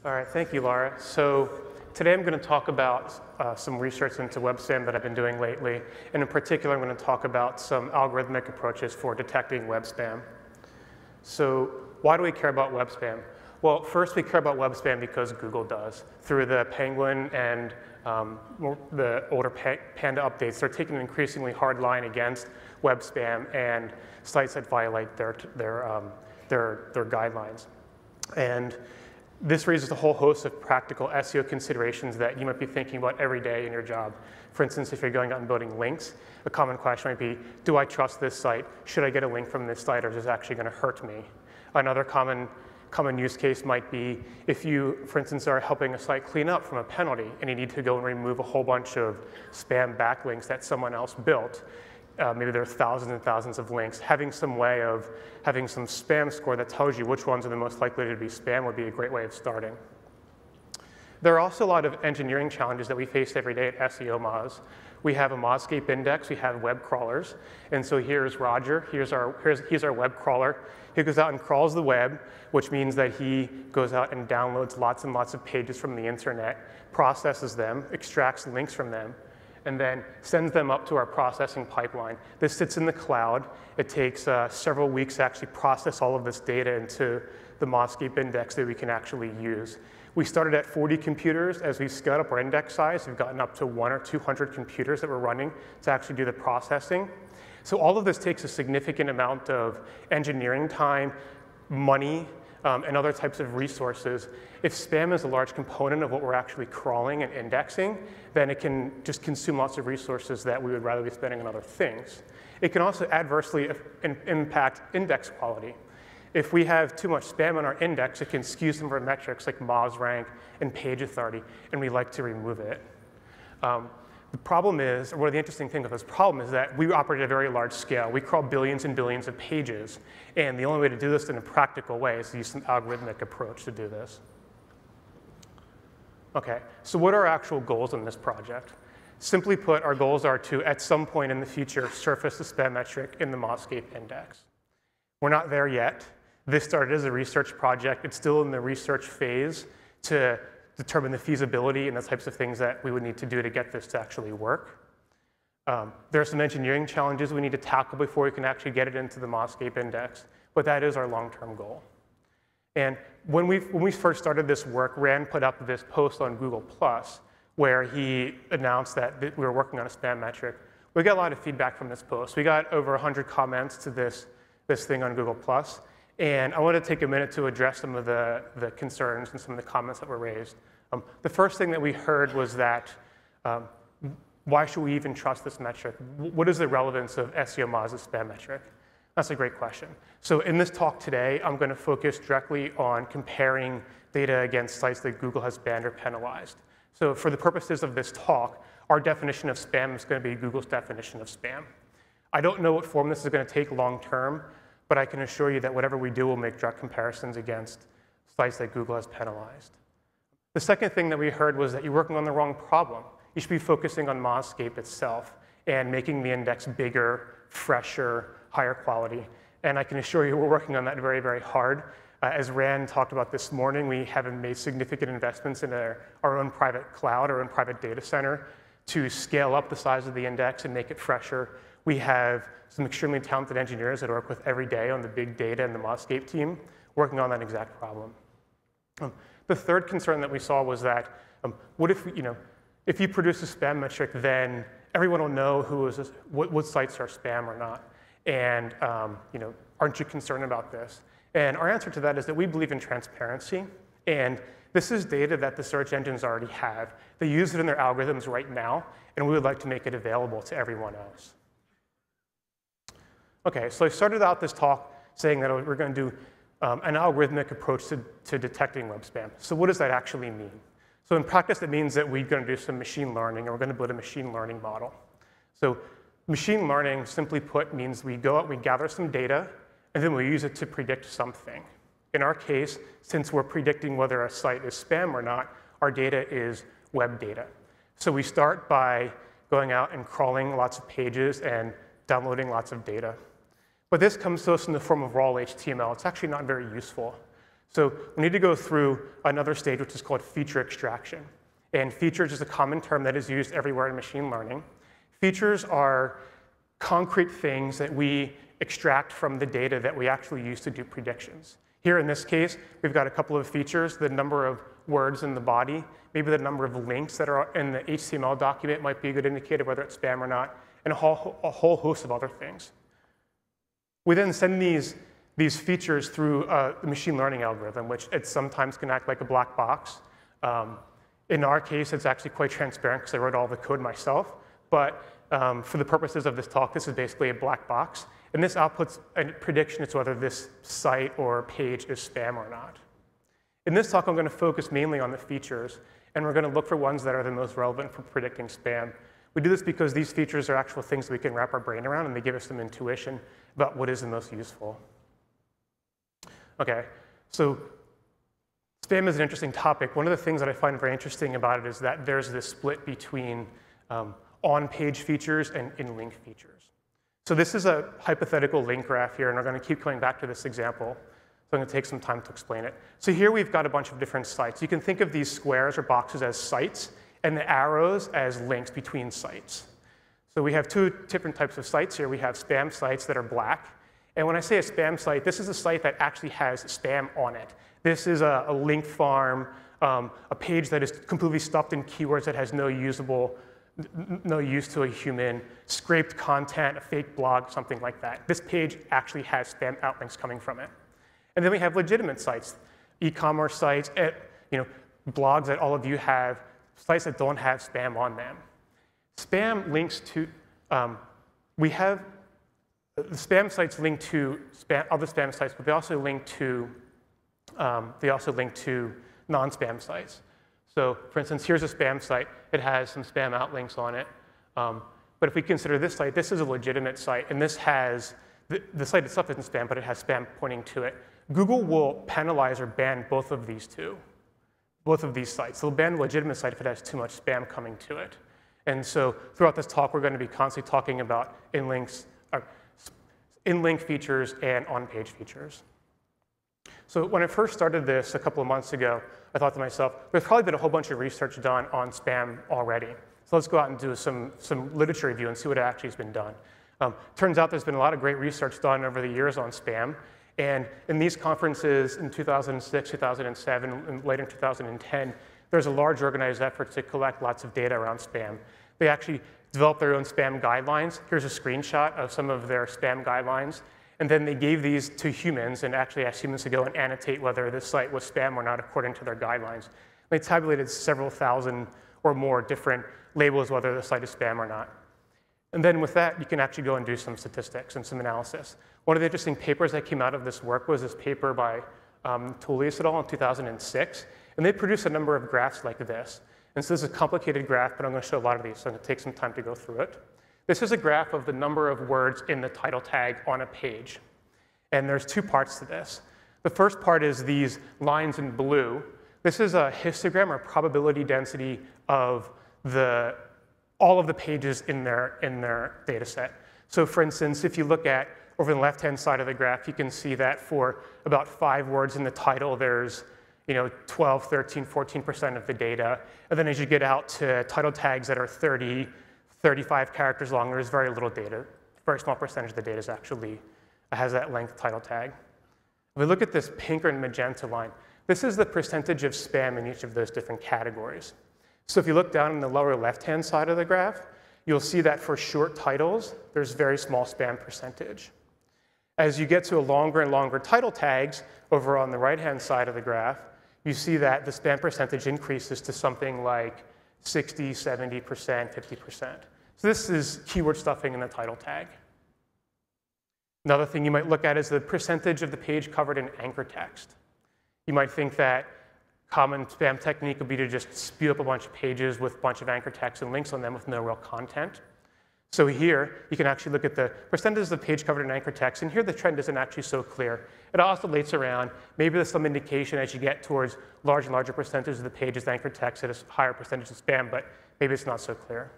All right, thank you, Laura. So today I'm going to talk about some research into web spam that I've been doing lately. And in particular, I'm going to talk about some algorithmic approaches for detecting web spam. So why do we care about web spam? Well, first we care about web spam because Google does. Through the Penguin and the older Panda updates, they're taking an increasingly hard line against web spam and sites that violate their guidelines. And this raises a whole host of practical SEO considerations that you might be thinking about every day in your job. For instance, if you're going out and building links, a common question might be, do I trust this site? Should I get a link from this site, or is this actually going to hurt me? Another common use case might be if you, for instance, are helping a site clean up from a penalty and you need to go and remove a whole bunch of spam backlinks that someone else built. Maybe there are thousands and thousands of links. Having some way of having some spam score that tells you which ones are the most likely to be spam would be a great way of starting. There are also a lot of engineering challenges that we face every day at SEO Moz. We have a Mozscape index, we have web crawlers, and so here's Roger, he's our web crawler. He goes out and crawls the web, which means that he goes out and downloads lots and lots of pages from the internet, processes them, extracts links from them, and then sends them up to our processing pipeline. This sits in the cloud. It takes several weeks to actually process all of this data into the Mozscape index that we can actually use. We started at 40 computers. As we scaled up our index size, we've gotten up to 100 or 200 computers that we're running to actually do the processing. So all of this takes a significant amount of engineering time, money, and other types of resources. If spam is a large component of what we're actually crawling and indexing, then it can just consume lots of resources that we would rather be spending on other things. It can also adversely impact index quality. If we have too much spam on our index, it can skew some of our metrics like Moz rank and page authority, and we like to remove it. The problem is, or one of the interesting things of this problem is that we operate at a very large scale. We crawl billions and billions of pages, and the only way to do this in a practical way is to use some algorithmic approach to do this. Okay, so what are our actual goals in this project? Simply put, our goals are to, at some point in the future, surface the spam metric in the Mozscape index. We're not there yet. This started as a research project. It's still in the research phase to determine the feasibility and the types of things that we would need to do to get this to actually work. There are some engineering challenges we need to tackle before we can actually get it into the Mozscape index, but that is our long-term goal. And when we first started this work, Rand put up this post on Google+, where he announced that we were working on a spam metric. We got a lot of feedback from this post. We got over 100 comments to this thing on Google+. And I want to take a minute to address some of the concerns and some of the comments that were raised. The first thing that we heard was that, why should we even trust this metric? What is the relevance of SEO Moz's spam metric? That's a great question. So in this talk today, I'm going to focus directly on comparing data against sites that Google has banned or penalized. So for the purposes of this talk, our definition of spam is going to be Google's definition of spam. I don't know what form this is going to take long term, but I can assure you that whatever we do will make direct comparisons against sites that Google has penalized. The second thing that we heard was that you're working on the wrong problem. You should be focusing on Mozscape itself and making the index bigger, fresher, higher quality. And I can assure you we're working on that very, very hard. As Rand talked about this morning, we have made significant investments in our own private cloud, our own private data center, to scale up the size of the index and make it fresher. We have some extremely talented engineers that I work with every day on the big data and the Mozscape team working on that exact problem. The third concern that we saw was that, what if you produce a spam metric, then everyone will know what sites are spam or not. And aren't you concerned about this? And our answer to that is that we believe in transparency. And this is data that the search engines already have. They use it in their algorithms right now, and we would like to make it available to everyone else. Okay, so I started out this talk saying that we're going to do an algorithmic approach to detecting web spam. So what does that actually mean? So in practice, it means that we're going to do some machine learning, and we're going to build a machine learning model. So machine learning, simply put, means we go out, we gather some data, and then we use it to predict something. In our case, since we're predicting whether a site is spam or not, our data is web data. So we start by going out and crawling lots of pages and downloading lots of data. But this comes to us in the form of raw HTML. It's actually not very useful. So we need to go through another stage, which is called feature extraction. And features is a common term that is used everywhere in machine learning. Features are concrete things that we extract from the data that we actually use to do predictions. Here in this case, we've got a couple of features, the number of words in the body, maybe the number of links that are in the HTML document might be a good indicator whether it's spam or not, and a whole host of other things. We then send these features through the machine learning algorithm, which it sometimes can act like a black box. In our case, it's actually quite transparent because I wrote all the code myself. But for the purposes of this talk, this is basically a black box. And this outputs a prediction as to whether this site or page is spam or not. In this talk, I'm going to focus mainly on the features. And we're going to look for ones that are the most relevant for predicting spam. We do this because these features are actual things that we can wrap our brain around, and they give us some intuition about what is the most useful. OK, so spam is an interesting topic. One of the things that I find very interesting about it is that there's this split between on-page features and in-link features. So this is a hypothetical link graph here, and we're going to keep coming back to this example. So I'm going to take some time to explain it. So here we've got a bunch of different sites. You can think of these squares or boxes as sites, and the arrows as links between sites. So we have two different types of sites here. We have spam sites that are black. And when I say a spam site, this is a site that actually has spam on it. This is a link farm, a page that is completely stuffed in keywords that has no use to a human, scraped content, a fake blog, something like that. This page actually has spam outlinks coming from it. And then we have legitimate sites, e-commerce sites, blogs that all of you have, sites that don't have spam on them. Spam links to, the spam sites link to other spam sites, but they also link to non-spam sites. So for instance, here's a spam site. It has some spam outlinks on it. But if we consider this site, this is a legitimate site, and this has, the site itself isn't spam, but it has spam pointing to it. Google will penalize or ban both of these sites. They'll ban the legitimate site if it has too much spam coming to it. And so throughout this talk, we're going to be constantly talking about in-link features and on-page features. So when I first started this a couple of months ago, I thought to myself, there's probably been a whole bunch of research done on spam already. So let's go out and do some literature review and see what actually has been done. Turns out there's been a lot of great research done over the years on spam. And in these conferences in 2006, 2007, and later in 2010, there's a large organized effort to collect lots of data around spam. They actually developed their own spam guidelines. Here's a screenshot of some of their spam guidelines. And then they gave these to humans and actually asked humans to go and annotate whether this site was spam or not according to their guidelines. They tabulated several thousand or more different labels whether the site is spam or not. And then with that, you can actually go and do some statistics and some analysis. One of the interesting papers that came out of this work was this paper by Tullius et al. In 2006. And they produced a number of graphs like this. And so this is a complicated graph, but I'm going to show a lot of these, so I'm going to take some time to go through it. This is a graph of the number of words in the title tag on a page. And there's two parts to this. The first part is these lines in blue. This is a histogram or probability density of all of the pages in their data set. So for instance, if you look at over the left-hand side of the graph, you can see that for about 5 words in the title, there's 12, 13, 14% of the data. And then as you get out to title tags that are 30, 35 characters long, there's very little data. A very small percentage of the data has that length title tag. If we look at this pink or magenta line, this is the percentage of spam in each of those different categories. So if you look down in the lower left-hand side of the graph, you'll see that for short titles, there's very small spam percentage. As you get to longer and longer title tags, over on the right-hand side of the graph, you see that the spam percentage increases to something like 60, 70%, 50%. So this is keyword stuffing in the title tag. Another thing you might look at is the percentage of the page covered in anchor text. You might think that common spam technique would be to just spew up a bunch of pages with a bunch of anchor text and links on them with no real content. So here, you can actually look at the percentages of the page covered in anchor text, and here the trend isn't actually so clear. It oscillates around. Maybe there's some indication as you get towards larger and larger percentages of the page as anchor text at a higher percentage of spam, but maybe it's not so clear.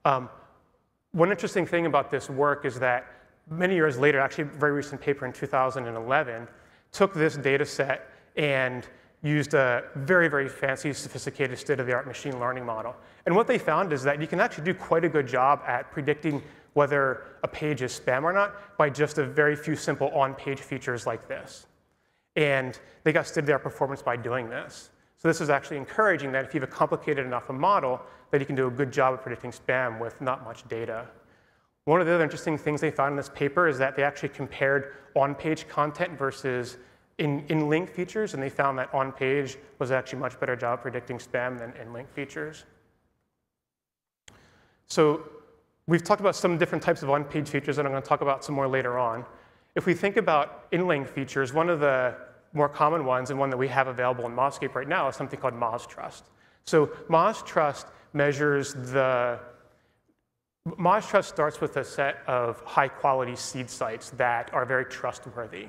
One interesting thing about this work is that many years later, actually a very recent paper in 2011, took this data set and used a very, very fancy, sophisticated, state-of-the-art machine learning model. And what they found is that you can actually do quite a good job at predicting whether a page is spam or not by just a very few simple on-page features like this. And they got state-of-the-art performance by doing this. So this is actually encouraging that if you have a complicated enough a model, that you can do a good job of predicting spam with not much data. One of the other interesting things they found in this paper is that they actually compared on-page content versus in-link features, and they found that on-page was actually a much better job predicting spam than in-link features. So we've talked about some different types of on-page features, and I'm going to talk about some more later on. If we think about in-link features, one of the more common ones, and one that we have available in Mozscape right now, is something called Moz Trust. So Moz Trust measures the Moz Trust starts with a set of high-quality seed sites that are very trustworthy.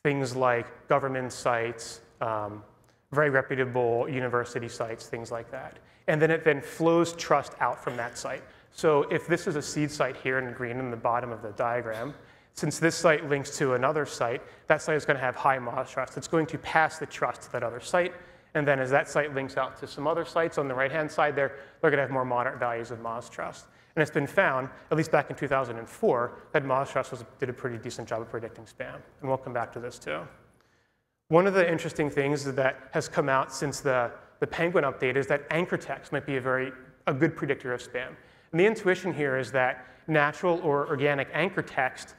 Things like government sites, very reputable university sites, things like that. And then it then flows trust out from that site. So if this is a seed site here in green in the bottom of the diagram, since this site links to another site, that site is going to have high Moz Trust. It's going to pass the trust to that other site. And then as that site links out to some other sites on the right-hand side there, they're going to have more moderate values of Moz Trust. And it's been found, at least back in 2004, that Moz Trust did a pretty decent job of predicting spam. And we'll come back to this too. One of the interesting things that has come out since the Penguin update is that anchor text might be a good predictor of spam. And the intuition here is that natural or organic anchor text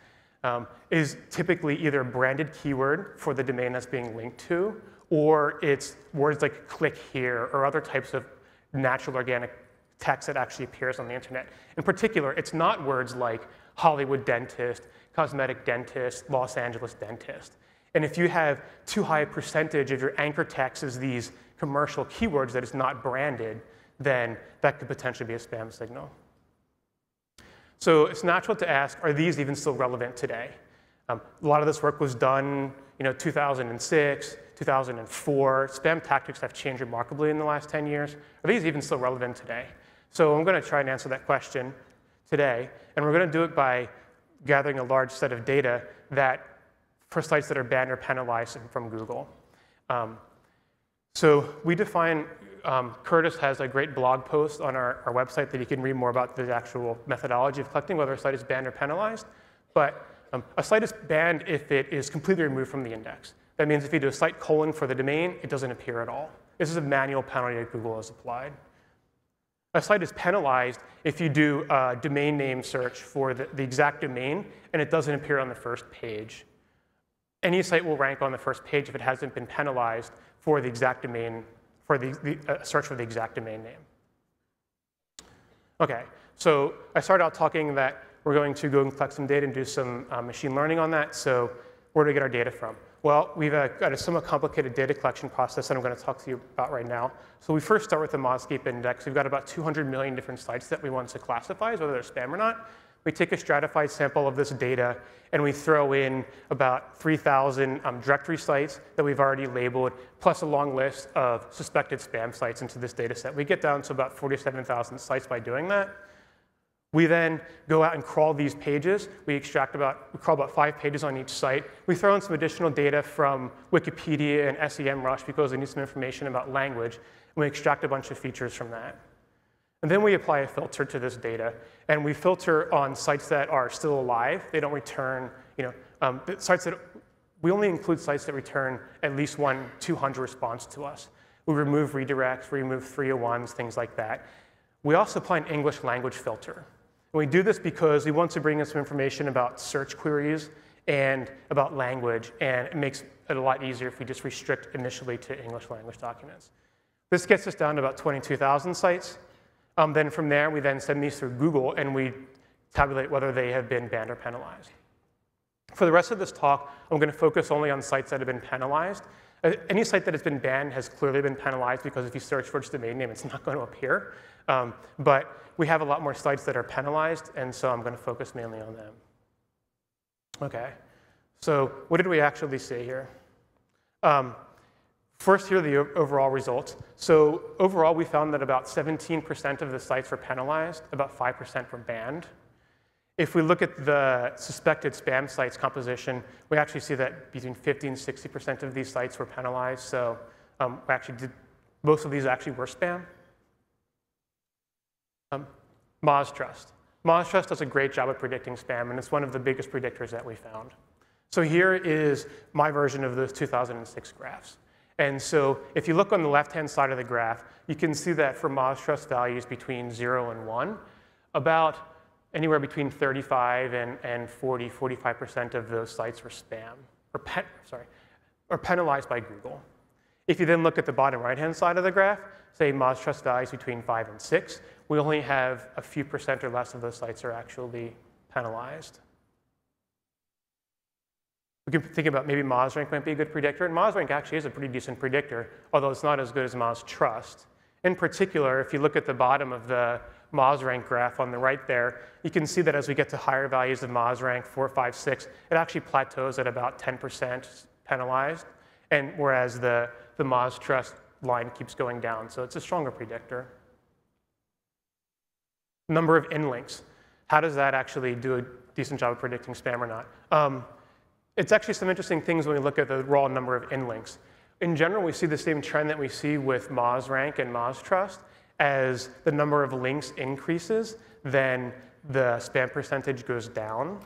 is typically either a branded keyword for the domain that's being linked to, or it's words like click here or other types of natural organic text that actually appears on the internet. In particular, it's not words like Hollywood dentist, cosmetic dentist, Los Angeles dentist. And if you have too high a percentage of your anchor text as these commercial keywords that is not branded, then that could potentially be a spam signal. So it's natural to ask, are these even still relevant today? A lot of this work was done 2006, 2004. Spam tactics have changed remarkably in the last 10 years. Are these even still relevant today? So I'm going to try and answer that question today. And we're going to do it by gathering a large set of data for sites that are banned or penalized from Google. So we define, Curtis has a great blog post on our website that you can read more about the actual methodology of collecting whether a site is banned or penalized. But a site is banned if it is completely removed from the index. That means if you do a site : for the domain, it doesn't appear at all. This is a manual penalty that Google has applied. A site is penalized if you do a domain name search for the exact domain and it doesn't appear on the first page. Any site will rank on the first page if it hasn't been penalized for the exact domain, for the search for the exact domain name. OK, so I started out talking that we're going to go and collect some data and do some machine learning on that. So where do we get our data from? Well, we've got a somewhat complicated data collection process that I'm going to talk to you about right now. So we first start with the Mozscape index. We've got about 200 million different sites that we want to classify, whether they're spam or not. We take a stratified sample of this data, and we throw in about 3,000 directory sites that we've already labeled, plus a long list of suspected spam sites into this data set. We get down to about 47,000 sites by doing that. We then go out and crawl these pages. We crawl about 5 pages on each site. We throw in some additional data from Wikipedia and SEMrush because we need some information about language, and we extract a bunch of features from that. And then we apply a filter to this data, and we filter on sites that are still alive. They don't return, we only include sites that return at least 200 response to us. We remove redirects, we remove 301s, things like that. We also apply an English language filter. And we do this because we want to bring in some information about search queries and about language, and it makes it a lot easier if we just restrict initially to English language documents. This gets us down to about 22,000 sites. Then from there, we then send these through Google, and we tabulate whether they have been banned or penalized. For the rest of this talk, I'm going to focus only on sites that have been penalized. Any site that has been banned has clearly been penalized because if you search for its domain name, it's not going to appear. But we have a lot more sites that are penalized, and so I'm going to focus mainly on them. OK, so what did we actually see here? First, here are the overall results. So overall, we found that about 17% of the sites were penalized, about 5% were banned. If we look at the suspected spam sites composition, we actually see that between 50 and 60% of these sites were penalized. So most of these actually were spam. Moz Trust. Moz Trust does a great job of predicting spam, and it's one of the biggest predictors that we found. So here is my version of those 2006 graphs. And so if you look on the left-hand side of the graph, you can see that for Moz Trust values between 0 and 1, about anywhere between 35 and 40, 45% of those sites were spam, or penalized by Google. If you then look at the bottom right-hand side of the graph, say Moz Trust values between 5 and 6, we only have a few percent or less of those sites are actually penalized. We can think about maybe MozRank might be a good predictor, and MozRank actually is a pretty decent predictor, although it's not as good as Moz Trust. In particular, if you look at the bottom of the MozRank graph on the right there, you can see that as we get to higher values of MozRank, 4, 5, 6, it actually plateaus at about 10% penalized, and whereas the Moz Trust line keeps going down, so it's a stronger predictor. Number of in-links. How does that actually do a decent job of predicting spam or not? It's actually some interesting things when we look at the raw number of in-links. In general, we see the same trend that we see with MozRank and Moz Trust. As the number of links increases, then the spam percentage goes down.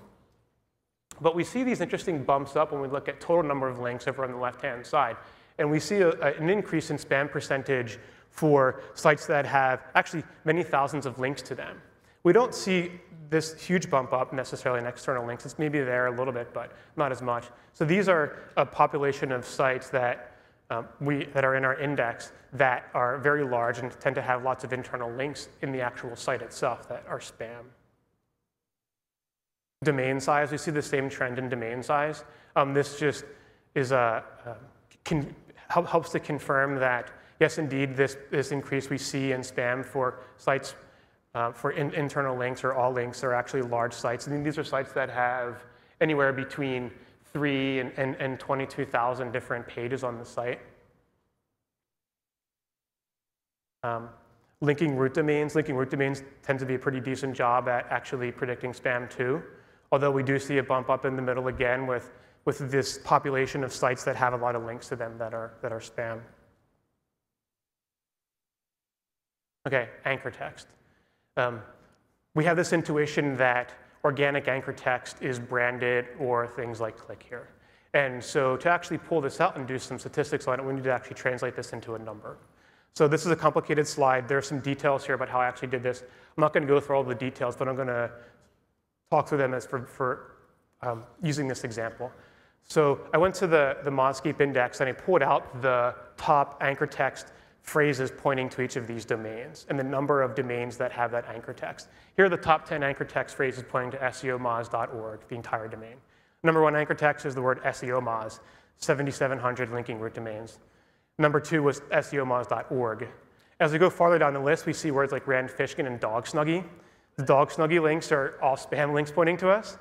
But we see these interesting bumps up when we look at total number of links over on the left-hand side. And we see an increase in spam percentage for sites that have actually many thousands of links to them. We don't see this huge bump up necessarily in external links. It's maybe there a little bit, but not as much. So these are a population of sites that that are in our index that are very large and tend to have lots of internal links in the actual site itself that are spam. Domain size, we see the same trend in domain size. This just is helps to confirm that, yes, indeed, this increase we see in spam for sites for internal links or all links are actually large sites. I mean, these are sites that have anywhere between 3 and 22,000 different pages on the site. Linking root domains. Linking root domains tend to be a pretty decent job at actually predicting spam too, although we do see a bump up in the middle again with this population of sites that have a lot of links to them that are spam. Okay, anchor text. We have this intuition that organic anchor text is branded or things like click here. And so to actually pull this out and do some statistics on it, we need to actually translate this into a number. So this is a complicated slide. There are some details here about how I actually did this. I'm not going to go through all the details, but I'm going to talk through them as for using this example. So I went to the Modscape index and I pulled out the top anchor text phrases pointing to each of these domains and the number of domains that have that anchor text. Here are the top 10 anchor text phrases pointing to seomoz.org, the entire domain. Number 1 anchor text is the word seomoz, 7,700 linking root domains. Number 2 was seomoz.org. As we go farther down the list, we see words like Rand Fishkin and Dog Snuggie. The Dog Snuggie links are all spam links pointing to us.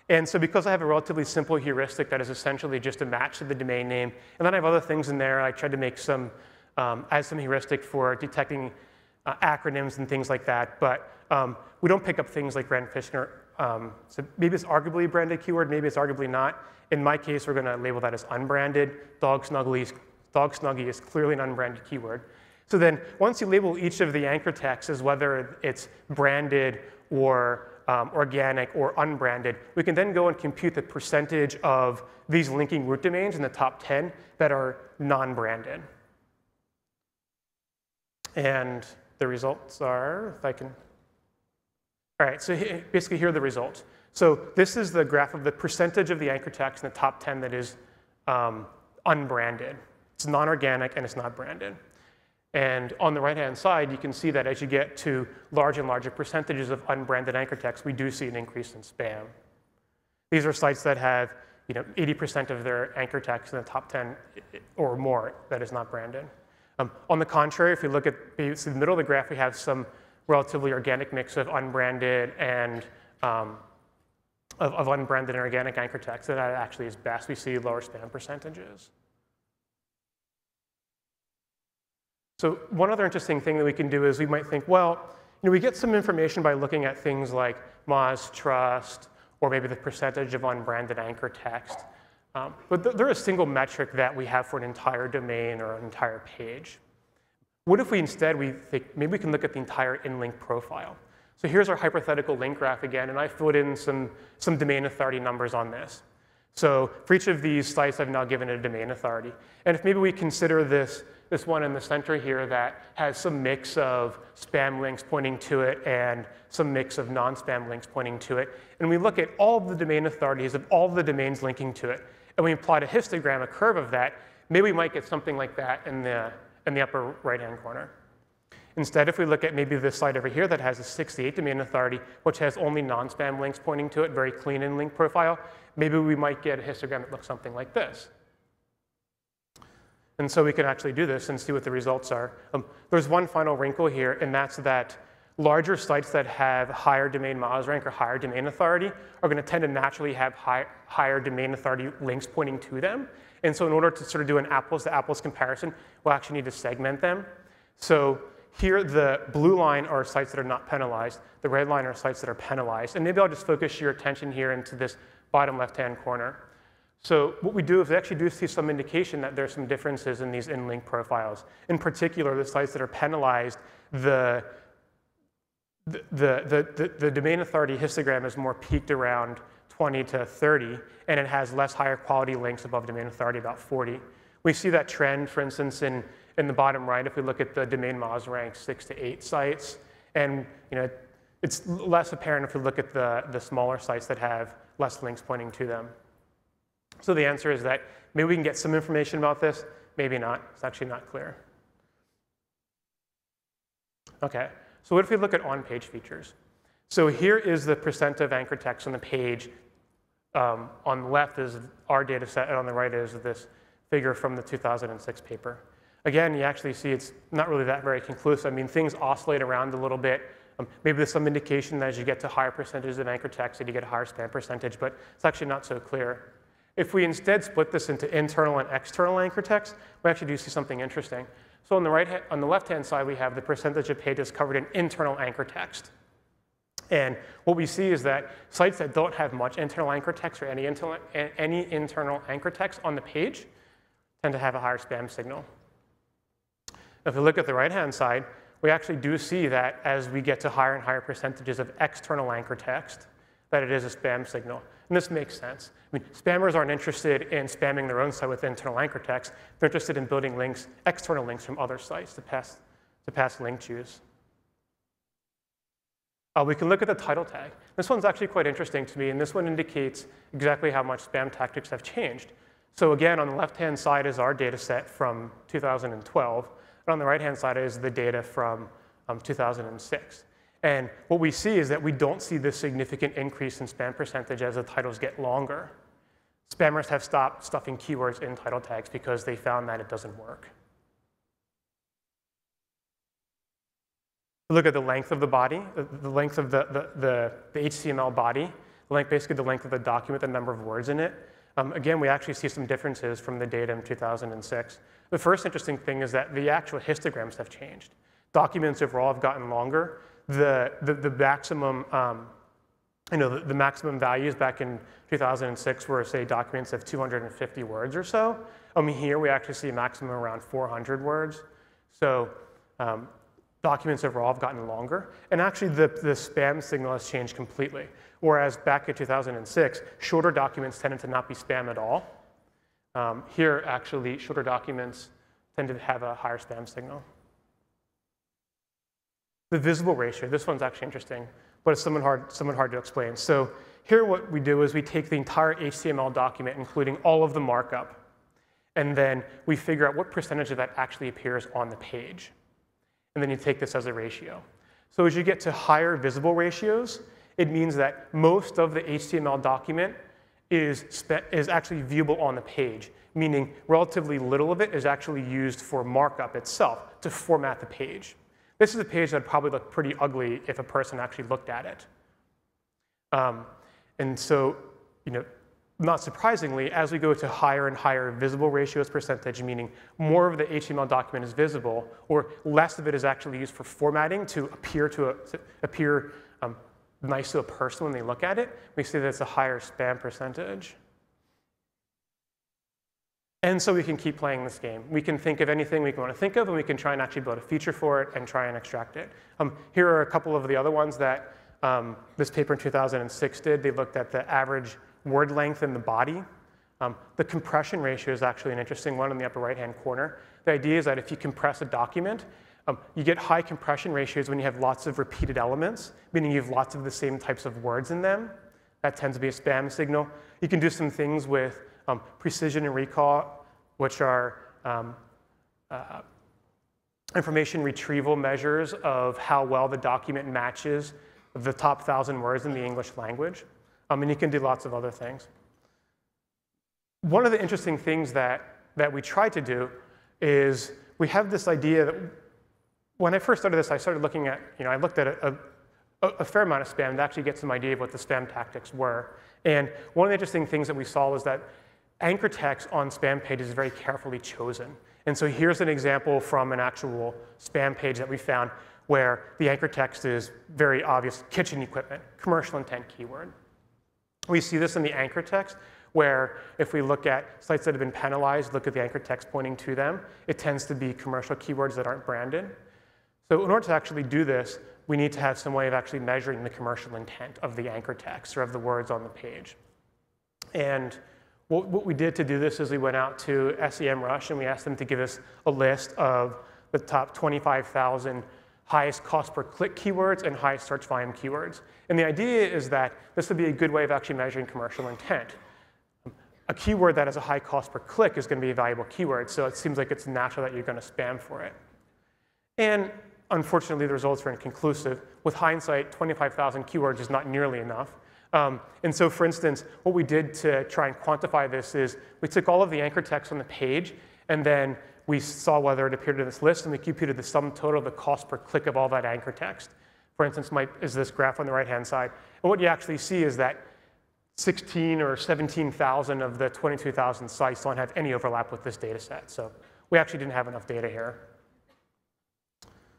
And so because I have a relatively simple heuristic that is essentially just a match to the domain name, and then I have other things in there, I tried to make some, add some heuristic for detecting acronyms and things like that, but we don't pick up things like Rand Fishkin. So maybe it's arguably a branded keyword, maybe it's arguably not. In my case, we're gonna label that as unbranded. Dog Snuggie is clearly an unbranded keyword. So then once you label each of the anchor texts as whether it's branded or organic or unbranded, we can then go and compute the percentage of these linking root domains in the top 10 that are non-branded. And the results are, if I can, all right, so basically here are the results. So this is the graph of the percentage of the anchor text in the top 10 that is unbranded. It's non-organic and it's not branded. And on the right-hand side, you can see that as you get to larger and larger percentages of unbranded anchor text, we do see an increase in spam. These are sites that have 80% of their anchor text in the top 10 or more that is not branded. On the contrary, if we look at the middle of the graph, we have some relatively organic mix of unbranded and of unbranded and organic anchor text, and that actually is best. We see lower spam percentages. So one other interesting thing that we can do is we might think, well, we get some information by looking at things like Moz Trust, or maybe the percentage of unbranded anchor text. But they're a single metric that we have for an entire domain or an entire page. What if we instead, we think maybe we can look at the entire in-link profile? So here's our hypothetical link graph again, and I filled in some domain authority numbers on this. So for each of these sites, I've now given it a domain authority. And if maybe we consider this one in the center here that has some mix of spam links pointing to it and some mix of non-spam links pointing to it, and we look at all of the domain authorities of all of the domains linking to it, and we plot a histogram, a curve of that, maybe we might get something like that in the upper right-hand corner. Instead, if we look at maybe this site over here that has a 68 domain authority, which has only non-spam links pointing to it, very clean in-link profile, maybe we might get a histogram that looks something like this. And so we can actually do this and see what the results are. There's one final wrinkle here, and that's that larger sites that have higher domain Moz rank or higher domain authority are going to tend to naturally have higher domain authority links pointing to them. And so in order to sort of do an apples-to-apples comparison, we'll actually need to segment them. So here, the blue line are sites that are not penalized. The red line are sites that are penalized. And maybe I'll just focus your attention here into this bottom left-hand corner. So what we do is we actually do see some indication that there's some differences in these in-link profiles. In particular, the sites that are penalized, the domain authority histogram is more peaked around 20 to 30, and it has less higher quality links above domain authority, about 40. We see that trend, for instance, in the bottom right, if we look at the domain Moz rank 6 to 8 sites, and it's less apparent if we look at the smaller sites that have less links pointing to them. So the answer is that maybe we can get some information about this, maybe not. It's actually not clear. Okay, so what if we look at on-page features? So here is the percent of anchor text on the page. On the left is our data set, and on the right is this figure from the 2006 paper. Again, you actually see it's not really that very conclusive. I mean, things oscillate around a little bit. Maybe there's some indication that as you get to higher percentages of anchor text, that you get a higher spam percentage, but it's actually not so clear. If we instead split this into internal and external anchor text, we actually do see something interesting. So on the left-hand side, we have the percentage of pages covered in internal anchor text. And what we see is that sites that don't have much internal anchor text or any internal anchor text on the page tend to have a higher spam signal. If we look at the right-hand side, we actually do see that as we get to higher and higher percentages of external anchor text, that it is a spam signal. And this makes sense. I mean, spammers aren't interested in spamming their own site with internal anchor text. They're interested in building links, external links from other sites to pass link queues. We can look at the title tag. This one's actually quite interesting to me, and this one indicates exactly how much spam tactics have changed. So again, on the left-hand side is our data set from 2012, and on the right-hand side is the data from 2006. And what we see is that we don't see this significant increase in spam percentage as the titles get longer. Spammers have stopped stuffing keywords in title tags because they found that it doesn't work. Look at the length of the body, the length of the HTML body, basically the length of the document, the number of words in it. Again, we actually see some differences from the data in 2006. The first interesting thing is that the actual histograms have changed. Documents overall have gotten longer. The maximum, the maximum values back in 2006 were, say, documents of 250 words or so. Here we actually see a maximum around 400 words. So documents overall have gotten longer. And actually, the spam signal has changed completely. Whereas back in 2006, shorter documents tended to not be spam at all. Here, actually, shorter documents tend to have a higher spam signal. The visible ratio, this one's actually interesting, but it's somewhat hard to explain. So here what we do is we take the entire HTML document, including all of the markup, and then we figure out what percentage of that actually appears on the page. And then you take this as a ratio. So as you get to higher visible ratios, it means that most of the HTML document is actually viewable on the page, meaning relatively little of it is actually used for markup itself to format the page. This is a page that would probably look pretty ugly if a person actually looked at it. And so, not surprisingly, as we go to higher and higher visible ratios percentage, meaning more of the HTML document is visible, or less of it is actually used for formatting to appear nice to a person when they look at it, we see that it's a higher spam percentage. And so we can keep playing this game. We can think of anything we want to think of, and we can try and actually build a feature for it and try and extract it. Here are a couple of the other ones that this paper in 2006 did. They looked at the average word length in the body. The compression ratio is actually an interesting one in the upper right-hand corner. The idea is that if you compress a document, you get high compression ratios when you have lots of repeated elements, meaning you have lots of the same types of words in them. That tends to be a spam signal. You can do some things with precision and recall, which are information retrieval measures of how well the document matches the top 1,000 words in the English language. And you can do lots of other things. One of the interesting things that we tried to do is we have this idea that when I first started this, I started looking at, I looked at a fair amount of spam to actually get some idea of what the spam tactics were. And one of the interesting things that we saw was that anchor text on spam pages is very carefully chosen. And so here's an example from an actual spam page that we found where the anchor text is very obvious: kitchen equipment, commercial intent keyword. We see this in the anchor text, where if we look at sites that have been penalized, look at the anchor text pointing to them, it tends to be commercial keywords that aren't branded. So in order to actually do this, we need to have some way of actually measuring the commercial intent of the anchor text or of the words on the page. And what we did to do this is we went out to SEMrush and we asked them to give us a list of the top 25,000 highest cost per click keywords and highest search volume keywords. And the idea is that this would be a good way of actually measuring commercial intent. A keyword that has a high cost per click is going to be a valuable keyword, so it seems like it's natural that you're going to spam for it. And unfortunately, the results are inconclusive. With hindsight, 25,000 keywords is not nearly enough. And so, for instance, what we did to try and quantify this is we took all of the anchor text on the page, and then we saw whether it appeared in this list, and we computed the sum total of the cost per click of all that anchor text. For instance, is this graph on the right-hand side. And what you actually see is that 16 or 17,000 of the 22,000 sites don't have any overlap with this data set. So we actually didn't have enough data here.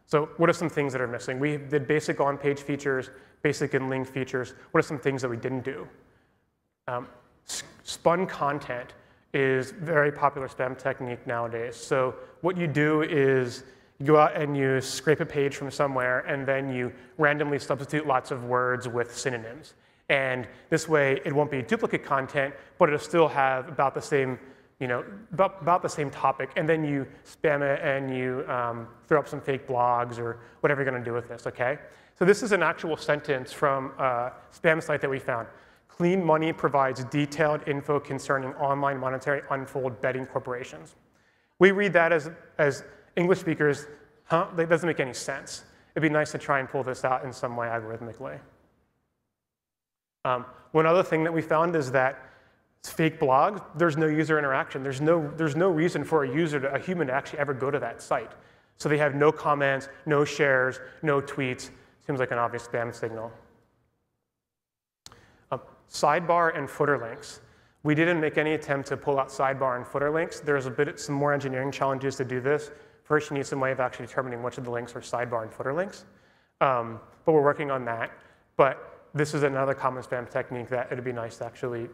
So what are some things that are missing? We did basic on-page features, basic and linked features. What are some things that we didn't do? Spun content is a very popular spam technique nowadays. So what you do is you go out and you scrape a page from somewhere, and then you randomly substitute lots of words with synonyms. And this way, it won't be duplicate content, but it'll still have about the same, about the same topic. And then you spam it and you throw up some fake blogs or whatever you're going to do with this, okay? So this is an actual sentence from a spam site that we found. Clean Money provides detailed info concerning online monetary unfold betting corporations. We read that as English speakers, that doesn't make any sense. It'd be nice to try and pull this out in some way algorithmically. One other thing that we found is that fake blogs, there's no user interaction. There's no reason for a human to actually ever go to that site. So they have no comments, no shares, no tweets. Seems like an obvious spam signal. Sidebar and footer links. We didn't make any attempt to pull out sidebar and footer links. There's some more engineering challenges to do this. First, you need some way of actually determining which of the links are sidebar and footer links. But we're working on that. But this is another common spam technique that it'd be nice to actually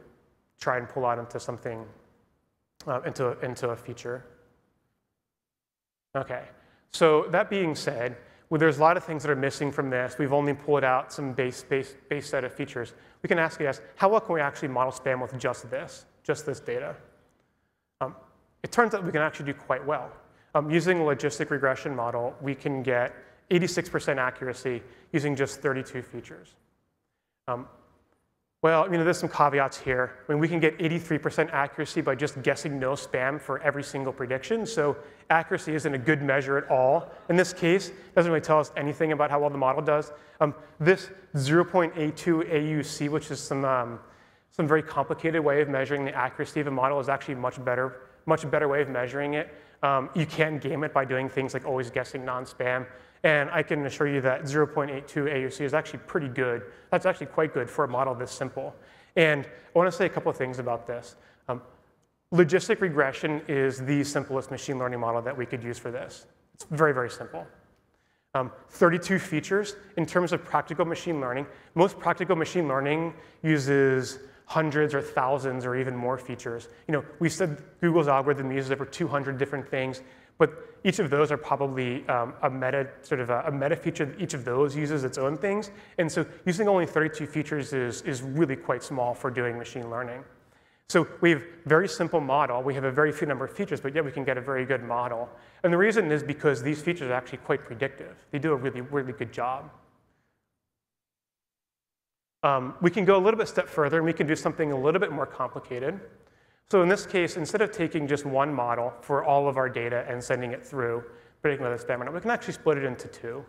try and pull out into something, into a feature. Okay, so that being said, there's a lot of things that are missing from this. We've only pulled out some base set of features. We can ask us, how well can we actually model spam with just this data? It turns out we can actually do quite well. Using a logistic regression model, we can get 86% accuracy using just 32 features. Well, there's some caveats here. We can get 83% accuracy by just guessing no spam for every single prediction. So accuracy isn't a good measure at all. In this case, it doesn't really tell us anything about how well the model does. This 0.82 AUC, which is some very complicated way of measuring the accuracy of a model, is actually a much better way of measuring it. You can game it by doing things like always guessing non-spam. And I can assure you that 0.82 AUC is actually pretty good. That's actually quite good for a model this simple. And I want to say a couple of things about this. Logistic regression is the simplest machine learning model that we could use for this. It's very, very simple. 32 features. In terms of practical machine learning, most practical machine learning uses hundreds or thousands or even more features. We said Google's algorithm uses over 200 different things, but each of those are probably a meta feature. Each of those uses its own things. And so using only 32 features is really quite small for doing machine learning. So we have a very simple model. We have a very few number of features, but yet we can get a very good model. And the reason is because these features are actually quite predictive. They do a really, really good job. We can go a little bit step further, and we can do something a little bit more complicated. So in this case, instead of taking just one model for all of our data and sending it through, predicting whether it's spam or not, we can actually split it into two.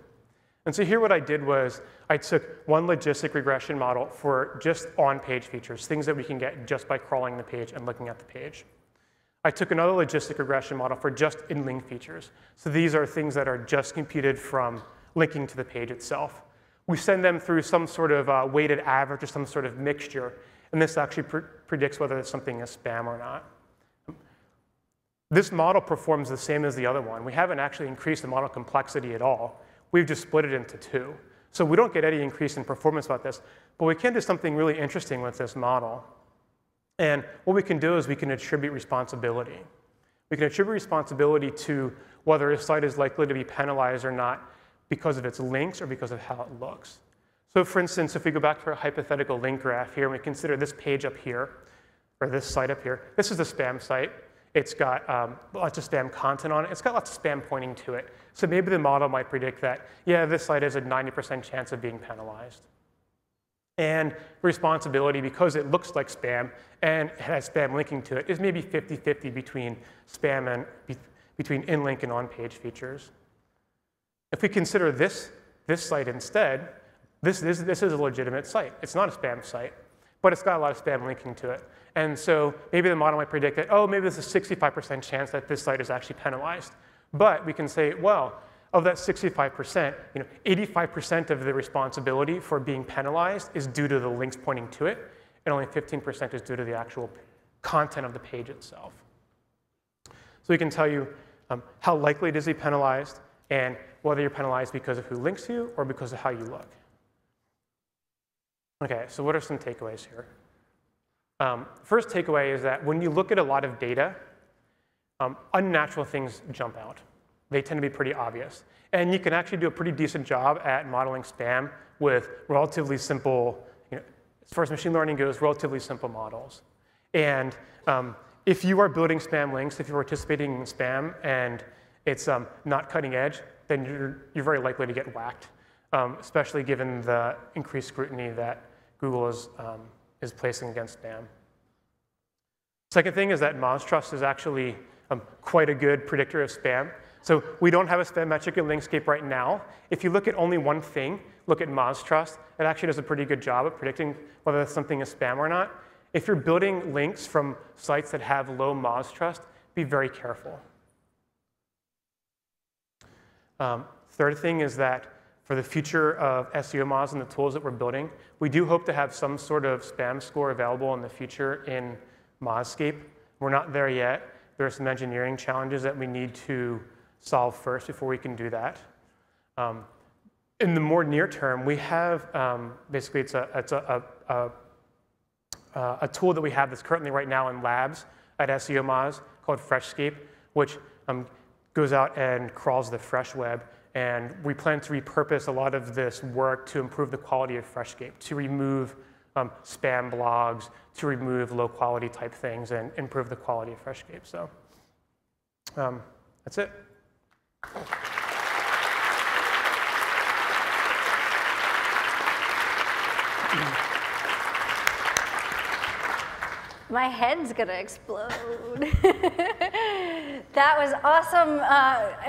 And so here what I did was I took one logistic regression model for just on-page features, things that we can get just by crawling the page and looking at the page. I took another logistic regression model for just in-link features. So these are things that are just computed from linking to the page itself. We send them through some sort of weighted average or some sort of mixture, and this actually predicts whether something is spam or not. This model performs the same as the other one. We haven't actually increased the model complexity at all. We've just split it into two. So we don't get any increase in performance about this, but we can do something really interesting with this model. And what we can do is we can attribute responsibility. We can attribute responsibility to whether a site is likely to be penalized or not because of its links or because of how it looks. So for instance, if we go back to our hypothetical link graph here, and we consider this page up here, or this site up here, this is a spam site. It's got lots of spam content on it. It's got lots of spam pointing to it. So maybe the model might predict that, yeah, this site has a 90% chance of being penalized. And responsibility, because it looks like spam and has spam linking to it, is maybe 50-50 between spam and between in-link and on-page features. If we consider this site instead, this is a legitimate site. It's not a spam site, but it's got a lot of spam linking to it. And so maybe the model might predict that, oh, maybe there's a 65% chance that this site is actually penalized. But we can say, well, of that 65%, 85% of the responsibility for being penalized is due to the links pointing to it, and only 15% is due to the actual content of the page itself. So we can tell you how likely it is to be penalized, and whether you're penalized because of who links to you or because of how you look. Okay, so what are some takeaways here? First takeaway is that when you look at a lot of data, unnatural things jump out. They tend to be pretty obvious. And you can actually do a pretty decent job at modeling spam with relatively simple, as far as machine learning goes, relatively simple models. And if you are building spam links, if you're participating in spam and it's not cutting edge, then you're very likely to get whacked, especially given the increased scrutiny that Google is placing against spam. Second thing is that Moz Trust is actually quite a good predictor of spam. So we don't have a spam metric in Linkscape right now. If you look at only one thing, look at Moz Trust, it actually does a pretty good job of predicting whether something is spam or not. If you're building links from sites that have low Moz Trust, be very careful. Third thing is that for the future of SEO Moz and the tools that we're building, we do hope to have some sort of spam score available in the future in MozScape. We're not there yet. There are some engineering challenges that we need to solve first before we can do that. In the more near term, we have basically it's a tool that we have that's currently right now in labs at SEO Moz called Freshscape, which goes out and crawls the fresh web. And we plan to repurpose a lot of this work to improve the quality of Freshscape, to remove spam blogs, to remove low quality type things and improve the quality of Freshscape. So that's it. My head's gonna explode. That was awesome.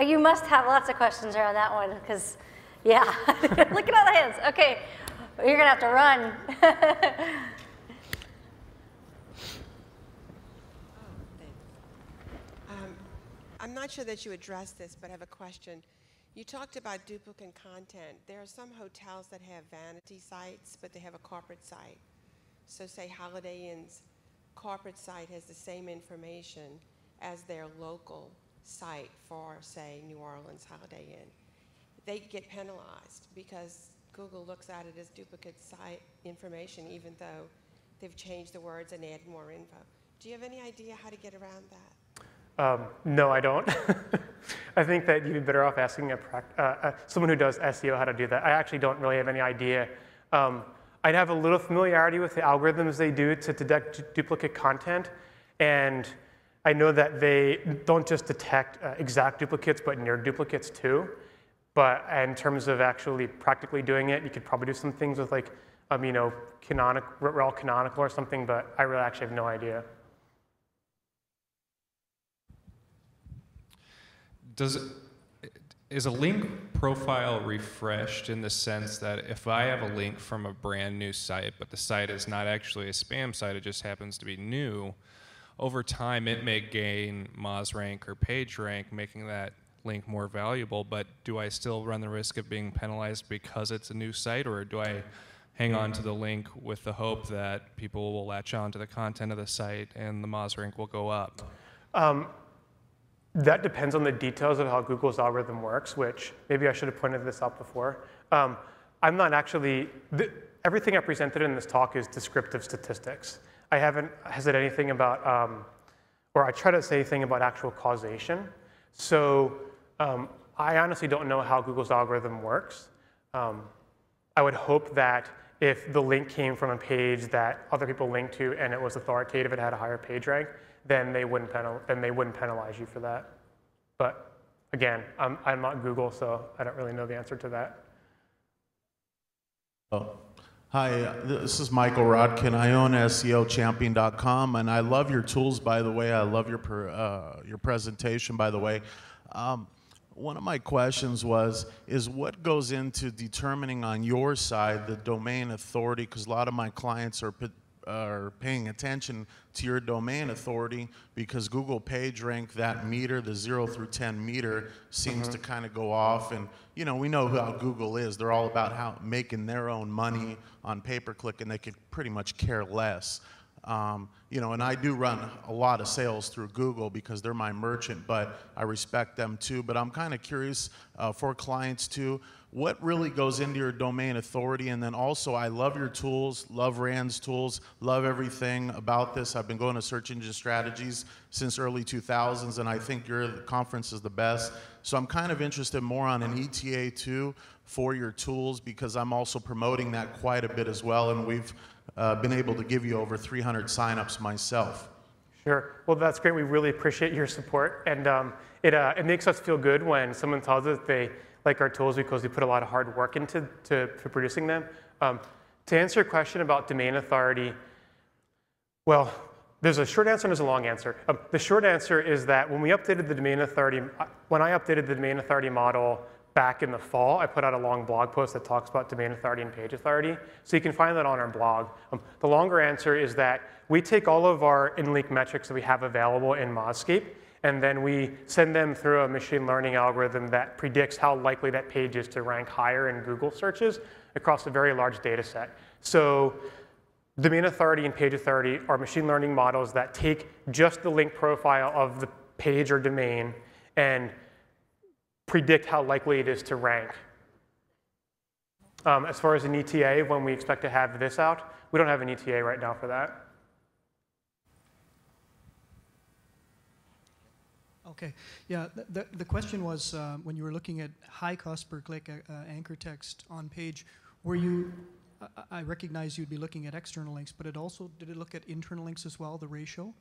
You must have lots of questions around that one, because, yeah, look at all the hands. Okay, you're gonna have to run. I'm not sure that you addressed this, but I have a question. You talked about duplicate content. There are some hotels that have vanity sites, but they have a corporate site. So say Holiday Inn's corporate site has the same information as their local site for, say, New Orleans Holiday Inn. They get penalized because Google looks at it as duplicate site information, even though they've changed the words and added more info. Do you have any idea how to get around that? No, I don't. I think that you'd be better off asking someone who does SEO how to do that. I actually don't really have any idea. I'd have a little familiarity with the algorithms they do to detect duplicate content, and I know that they don't just detect exact duplicates, but near duplicates too. But in terms of actually practically doing it, you could probably do some things with like, rel canonical or something, but I really actually have no idea. Is a link profile refreshed in the sense that if I have a link from a brand new site, but the site is not actually a spam site, it just happens to be new, over time it may gain Moz rank or page rank, making that link more valuable, but do I still run the risk of being penalized because it's a new site, or do I hang on to the link with the hope that people will latch on to the content of the site and the Moz rank will go up? That depends on the details of how Google's algorithm works, which maybe I should have pointed this out before. I'm not actually, everything I presented in this talk is descriptive statistics. I haven't said anything about, or I try to say anything about actual causation. So I honestly don't know how Google's algorithm works. I would hope that if the link came from a page that other people linked to and it was authoritative, it had a higher page rank, then they wouldn't penalize you for that. But again, I'm not Google, so I don't really know the answer to that. Oh. Hi, this is Michael Rodkin. I own SEOchampion.com, and I love your tools, by the way. I love your presentation, by the way. One of my questions is what goes into determining on your side the domain authority? Because a lot of my clients are paying attention to your domain authority because Google PageRank, that meter, the 0 through 10 meter, seems to kind of go off. And you know, we know how Google is. They're all about making their own money on pay-per-click, and they could pretty much care less. You know, and I do run a lot of sales through Google because they're my merchant, but I respect them too. But I'm kind of curious for clients too, what really goes into your domain authority? And then also, I love your tools, love Rand's tools, love everything about this. I've been going to search engine strategies since early 2000s, and I think your conference is the best. So I'm kind of interested more on an ETA too for your tools, because I'm also promoting that quite a bit as well, and we've been able to give you over 300 signups myself. Sure. Well, that's great. We really appreciate your support, and it makes us feel good when someone tells us they like our tools because we put a lot of hard work into producing them. To answer your question about domain authority, well, there's a short answer and there's a long answer. The short answer is that when we updated the domain authority, when I updated the domain authority model back in the fall, I put out a long blog post that talks about domain authority and page authority. So you can find that on our blog. The longer answer is that we take all of our in-link metrics that we have available in Mozscape, and then we send them through a machine learning algorithm that predicts how likely that page is to rank higher in Google searches across a very large data set. So domain authority and page authority are machine learning models that take just the link profile of the page or domain and predict how likely it is to rank. As far as an ETA, when we expect to have this out, we don't have an ETA right now for that. Okay, yeah, the question was when you were looking at high cost per click anchor text on page, were you, I recognize you'd be looking at external links, but did it look at internal links as well, the ratio?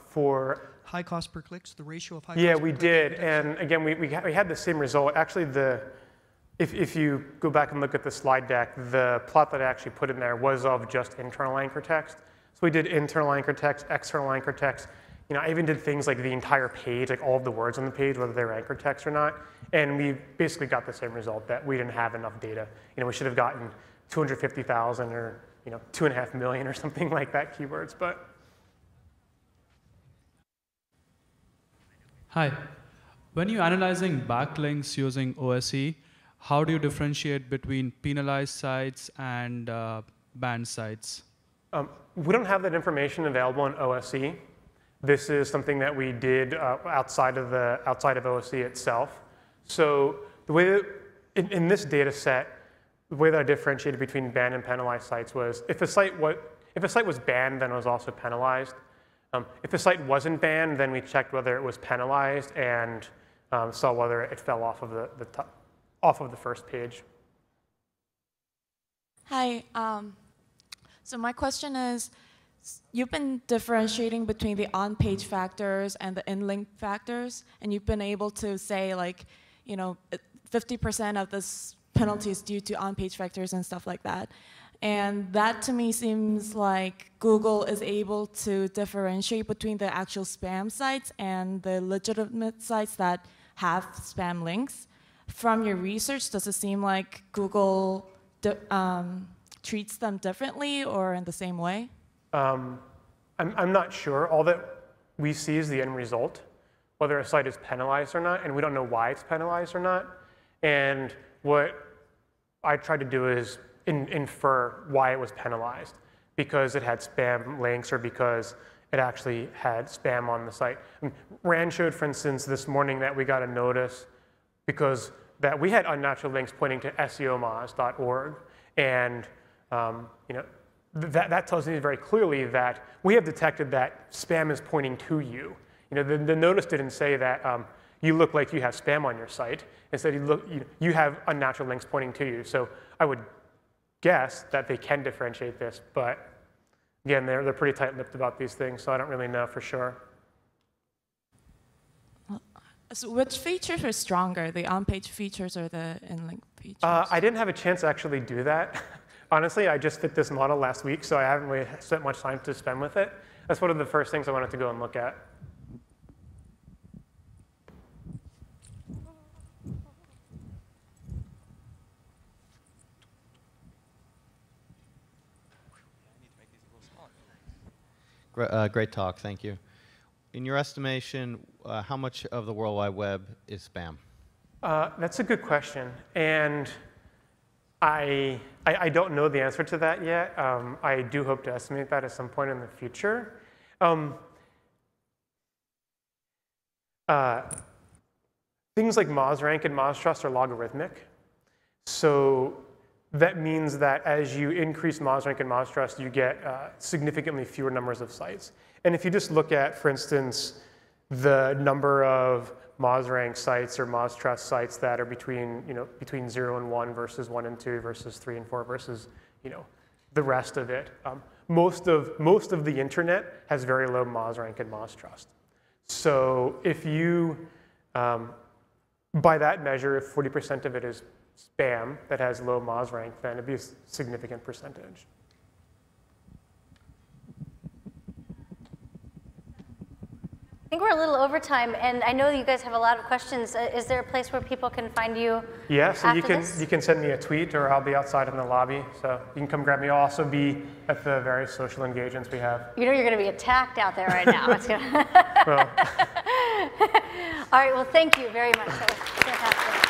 For high cost per clicks, the ratio of high yeah, cost per we click did, and again, we had the same result. Actually, if you go back and look at the slide deck, the plot that I actually put in there was of just internal anchor text. So we did internal anchor text, external anchor text. You know, I even did things like the entire page, like all of the words on the page, whether they were anchor text or not, and we basically got the same result, that we didn't have enough data. You know, we should have gotten 250,000 or 2.5 million or something like that keywords, but. Hi. When you're analyzing backlinks using OSE, how do you differentiate between penalized sites and banned sites? We don't have that information available in OSE. This is something that we did outside of OSE itself. So the way that in this data set, the way that I differentiated between banned and penalized sites was if a site was banned, then it was also penalized. If a site wasn't banned, then we checked whether it was penalized and saw whether it fell off of the first page. Hi. So my question is, you've been differentiating between the on-page factors and the in-link factors, and you've been able to say, like, 50% of this penalty is due to on-page factors and stuff like that. And that to me seems like Google is able to differentiate between the actual spam sites and the legitimate sites that have spam links. From your research, does it seem like Google treats them differently or in the same way? I'm not sure. All that we see is the end result, whether a site is penalized or not, and we don't know why it's penalized or not. And what I tried to do is infer why it was penalized, because it had spam links or because it actually had spam on the site. Rand showed, for instance, this morning that we got a notice because that we had unnatural links pointing to seomoz.org, and that tells me very clearly that we have detected that spam is pointing to you. The notice didn't say that you look like you have spam on your site. Instead, you have unnatural links pointing to you. So I would guess that they can differentiate this, but again, they're pretty tight-lipped about these things, so I don't really know for sure. So which features are stronger, the on-page features or the in-link features? I didn't have a chance to actually do that. Honestly, I just fit this model last week, so I haven't really spent much time to spend with it. That's one of the first things I wanted to go and look at. Great talk, thank you. In your estimation, how much of the World Wide Web is spam? That's a good question, and I don't know the answer to that yet. I do hope to estimate that at some point in the future. Things like MozRank and Moz Trust are logarithmic, so that means that as you increase MozRank and Moz Trust, you get significantly fewer numbers of sites. And if you just look at, for instance, the number of MozRank sites or Moz Trust sites that are between 0 and 1 versus 1 and 2 versus 3 and 4 versus the rest of it, most of the internet has very low MozRank and Moz Trust. So if you, by that measure, if 40% of it is spam that has low MozRank, then it'd be a significant percentage. I think we're a little over time, and I know you guys have a lot of questions. Is there a place where people can find you? Yeah, so you this? can send me a tweet, or I'll be outside in the lobby. So you can come grab me. I'll also be at the various social engagements we have. You're going to be attacked out there right now. Well. All right. Well, thank you very much. That was fantastic.